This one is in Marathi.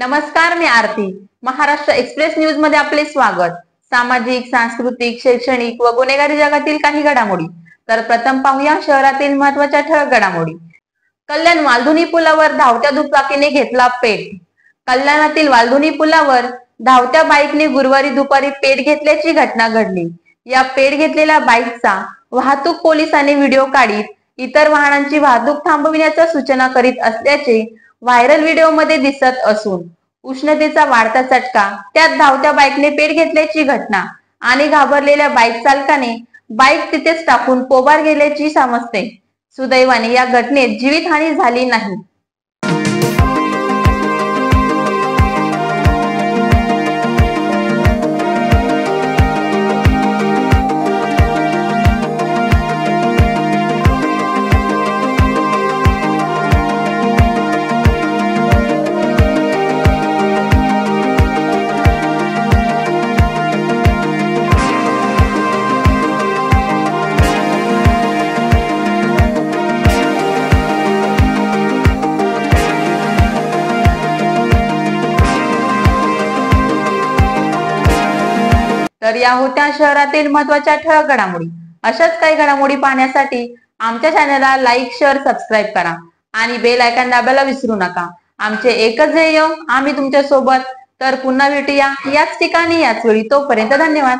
नमस्कार, मी आरती. महाराष्ट्र एक्सप्रेस न्यूज मध्ये आपले स्वागत. सामाजिक, सांस्कृतिक, शैक्षणिक व गुन्हेगारी जगातील काही घडामोडी. तर प्रथम पाहूया शहरातील महत्त्वाच्या ठळक घडामोडी. कल्याण वालधुनी पुलावर धावत्या दुचाकीने घेतला पेट. कल्याणातील वालधुनी पुलावर धावत्या बाईकने गुरुवारी दुपारी पेट घेतल्याची घटना घडली. या पेट घेतलेल्या बाईकचा वाहतूक पोलिसांनी व्हिडिओ काढत इतर वाहनांची वाहतूक थांबविण्याच्या सूचना करीत असल्याचे व्हायरल व्हिडिओमध्ये दिसत असून उष्णतेचा वाढता चटका, त्यात धावत्या बाईकने पेट घेतल्याची घटना आणि घाबरलेल्या बाईक चालकाने बाईक तिथेच टाकून पोबार गेल्याची समजते. सुदैवाने या घटनेत जीवितहानी झाली नाही. तर या होत्या शहरातील महत्त्वाच्या ठळक घडामोडी. अशाच काही घडामोडी पाहण्यासाठी आमच्या चॅनलला लाईक, शेअर, सबस्क्राईब करा आणि बेल आयकॉन दाबायला विसरू नका. आमचे एकच ध्येय, आम्ही तुमच्या सोबत. तर पुन्हा भेटूया याच ठिकाणी याच वेळी. तोपर्यंत धन्यवाद.